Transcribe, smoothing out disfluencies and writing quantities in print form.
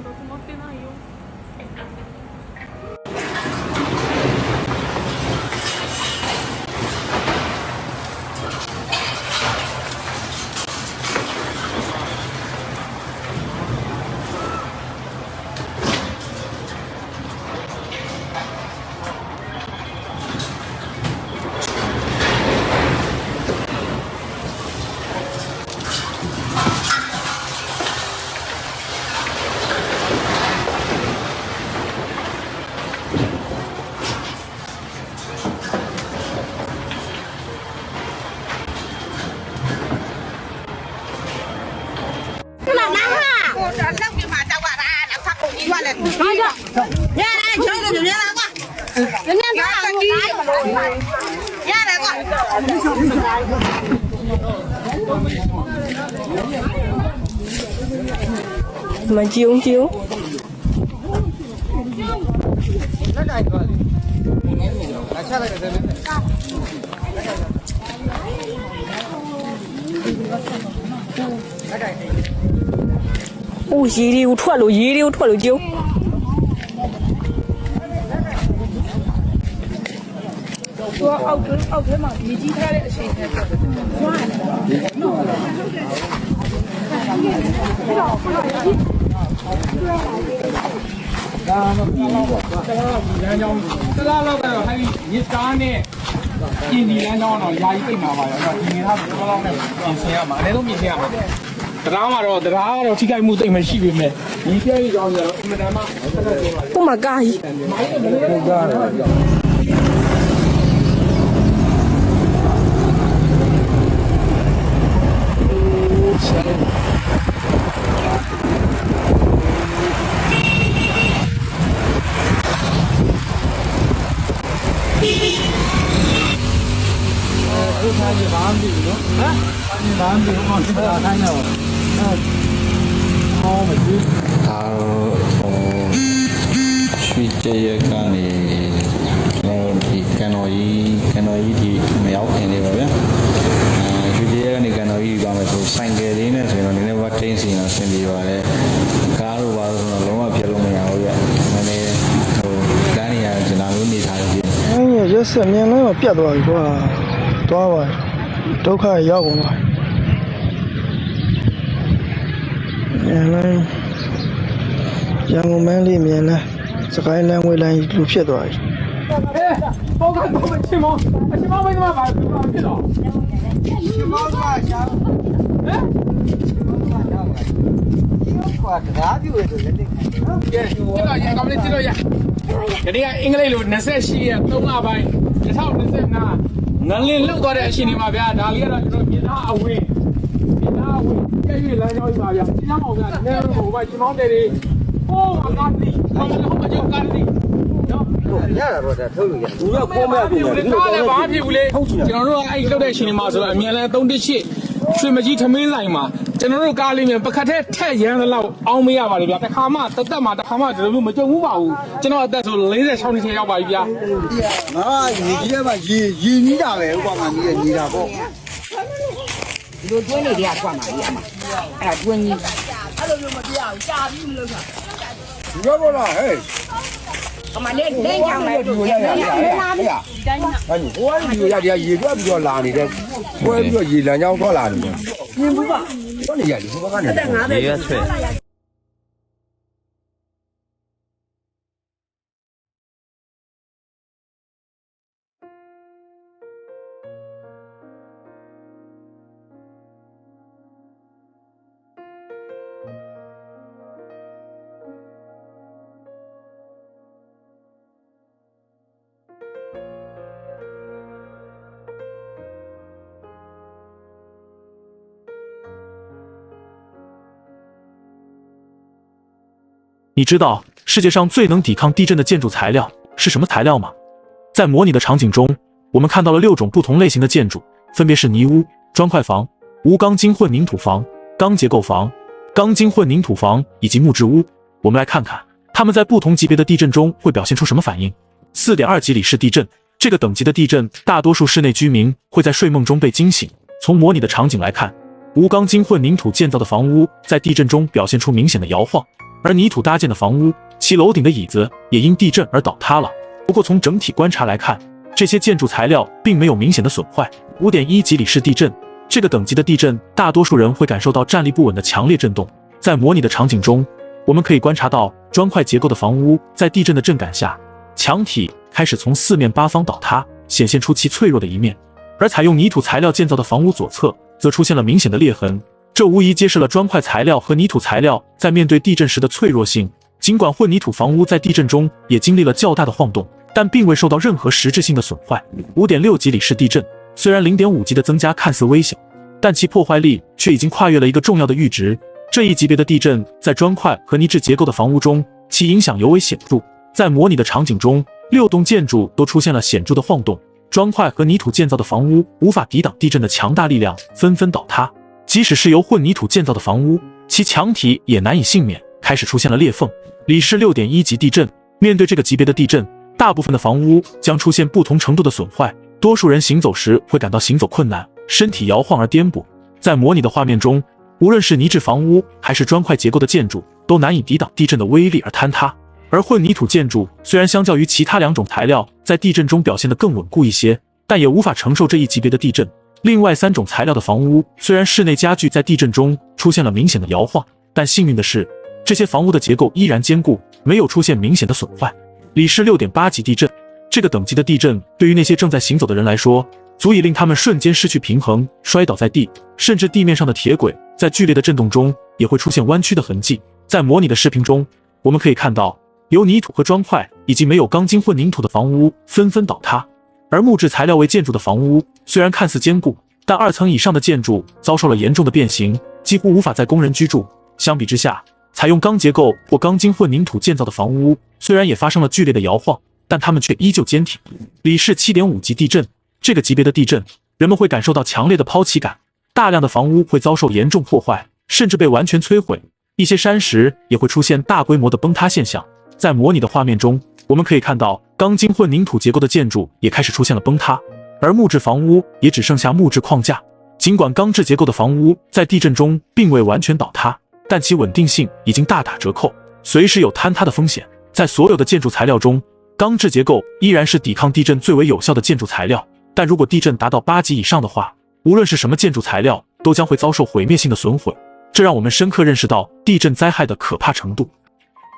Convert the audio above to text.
都怎么变那样？mà chiếu chiếu ui gì đi thoa lù chiếuအောက်ထဲမှာမြေကြီးထားတဲ့အချိန်နဲ့ဝါတယ်ဒါမှမဟုတ်တော့လမ်းကြောင်းတလားလောက်ကတော့ဟဲ့ရစ်ကားနဲ့ပြင်ဒီလမ်းကြောင်းတော့ယာယီပြိတ်မှာပါရောအဲ့တော့ဒီနေသားတော့လောက်နဲ့ပြင်ဆင်ရမှာအနည်းဆုံးပြင်ဆင်ရမှာတရားကတော့ထိခိုက်မှုတိတ်မရှိပြီမဲ့ဒီပြည့်ကြောင်းကျတော့အမှန်တမ်းမှဆက်ဆက်ပြောပါလေ oh my god ဟုတ်ကဲ့ဒီထားကြီးဘာမှမဖြစ်ဘူးနော်ဟမ်ဒီဘာမှမဖြစ်ဘူးအောင်စစ်တာခိုင်းတော့ဟောမကြည့် ဒါတော့ရွှေကြရကနေဒီကန်တော်ကြီးဒီမရောက်ခင်လေးပါဗျာရွှေကြရကနေကန်တော်ကြီးကမှဆိုဆိုင်ကယ်လေးနဲ့ဆိုရင်တော့နည်းနည်းဝတ်တင်းစီအောင်ဆင်ပြေပါတယ်ကားလိုပါဆိုတော့လုံးဝပြလို့မရဘူးဗျာနည်းနည်းတန်းနေရကျွန်တော်မျိုးနေထားလို့ဖြစ် 哎，也是，年龄要别多一个，多吧，都看要过嘛。年龄，然后门里面呢，这个两位人路撇多。包干多么亲毛为什么把ဖြစ်တော့亲毛是吧ရှာဟမ်ကွာတရားပြည့်လို့လည်းနေကဲဒီတော့ရကောင်လေးကြည့်လို့ရဒီကအင်္ဂလိပ်လို28ရက်3လပိုင်း2025ငလင်လုတ်သွားတဲ့အချိန်ဒီမှာဗျာဒါလေးကတော့ကျွန်တော်ပြည်သားအဝင်းကျဲရွေးလမ်းကြောင်းကြီးပါဗျာကျင်းအောင်ဗျာနည်းနည်းဟိုဘာချင်းမောင်းတယ်တွေဟိုးကားစီဟိုမကြောက်ကားစီနော်ရတာတော့ထုတ်လို့ရဘူးတော့ကိုမဲ့ပြီလေကားလည်းဘာမှဖြစ်ဘူးလေကျွန်တော်တို့ကအဲ့လုတ်တဲ့အချိန်ဒီမှာဆိုတော့အမြန်လန်း318ရွှေမကြီးထမင်းဆိုင်မှာကျွန်တော်တို့ကားလေးမြန်ပကတ်ထဲထက်ရမ်းလောက်အောင်းမရပါလေဗျာတစ်ခါမှတက်မှတစ်ခါမှဒီလိုမျိုးမကြုံဘူးပါဘူးကျွန်တော်အသက်ဆို46နှစ်ရောက်ပါပြီဗျာငါရေကြီးထဲမှာရေနီးတာပဲဥပမာကြီးညီတာပေါ့ ဒီလိုတွင်းနေတွေကကွာမှာကြီးအမအဲ့ဒါတွင်းကြီး ဒီတော့ဘောလားဟဲ့ အမလေးလိမ့်ကြမယ်တို့ရရရရ ဟဲ့ဟိုကဒီရရေတွက်ပြီးတော့လာနေတယ်ပွဲပြီးတော့ရေလမ်းကြောင်းထွက်လာနေတယ်မြင်ဘူးပါတော့နေရတယ်ဟိုဘက်ကနေရေရဆွဲ 你知道世界上最能抵抗地震的建筑材料是什么材料吗？在模拟的场景中，我们看到了6种不同类型的建筑，分别是泥屋、砖块房、无钢筋混凝土房、钢结构房、钢筋混凝土房以及木质屋。我们来看看它们在不同级别的地震中会表现出什么反应。4.2级里氏地震，这个等级的地震，大多数室内居民会在睡梦中被惊醒。从模拟的场景来看，无钢筋混凝土建造的房屋在地震中表现出明显的摇晃。而泥土搭建的房屋，其楼顶的椅子也因地震而倒塌了。不过从整体观察来看，这些建筑材料并没有明显的损坏。5.1级里氏地震，这个等级的地震，大多数人会感受到站立不稳的强烈震动。在模拟的场景中，我们可以观察到砖块结构的房屋在地震的震感下，墙体开始从四面八方倒塌，显现出其脆弱的一面。而采用泥土材料建造的房屋左侧，则出现了明显的裂痕，这无疑揭示了砖块材料和泥土材料在面对地震时的脆弱性。尽管混凝土房屋在地震中也经历了较大的晃动，但并未受到任何实质性的损坏。5.6级里氏地震虽然0.5级的增加看似微小，但其破坏力却已经跨越了一个重要的阈值。这一级别的地震在砖块和泥质结构的房屋中，其影响尤为显著。在模拟的场景中，6栋建筑都出现了显著的晃动，砖块和泥土建造的房屋无法抵挡地震的强大力量，纷纷倒塌。即使是由混凝土建造的房屋，其墙体也难以幸免，开始出现了裂缝。里氏6.1级地震，面对这个级别的地震，大部分的房屋将出现不同程度的损坏，多数人行走时会感到行走困难，身体摇晃而颠簸。在模拟的画面中，无论是泥质房屋还是砖块结构的建筑，都难以抵挡地震的威力而坍塌。而混凝土建筑虽然相较于其他2种材料在地震中表现得更稳固一些，但也无法承受这一级别的地震。另外3种材料的房屋，虽然室内家具在地震中出现了明显的摇晃，但幸运的是，这些房屋的结构依然坚固，没有出现明显的损坏。里氏6.8级地震，这个等级的地震对于那些正在行走的人来说，足以令他们瞬间失去平衡，摔倒在地，甚至地面上的铁轨在剧烈的震动中也会出现弯曲的痕迹。在模拟的视频中，我们可以看到由泥土和砖块以及没有钢筋混凝土的房屋纷纷倒塌，而木质材料为建筑的房屋虽然看似坚固，但2层以上的建筑遭受了严重的变形，几乎无法再供人居住。相比之下，采用钢结构或钢筋混凝土建造的房屋虽然也发生了剧烈的摇晃，但它们却依旧坚挺。里氏7.5级地震，这个级别的地震，人们会感受到强烈的抛弃感，大量的房屋会遭受严重破坏，甚至被完全摧毁，一些山石也会出现大规模的崩塌现象。在模拟的画面中，我们可以看到钢筋混凝土结构的建筑也开始出现了崩塌，而木质房屋也只剩下木质框架。尽管钢制结构的房屋在地震中并未完全倒塌，但其稳定性已经大打折扣，随时有坍塌的风险。在所有的建筑材料中，钢制结构依然是抵抗地震最为有效的建筑材料，但如果地震达到8级以上的话，无论是什么建筑材料都将会遭受毁灭性的损毁。这让我们深刻认识到地震灾害的可怕程度。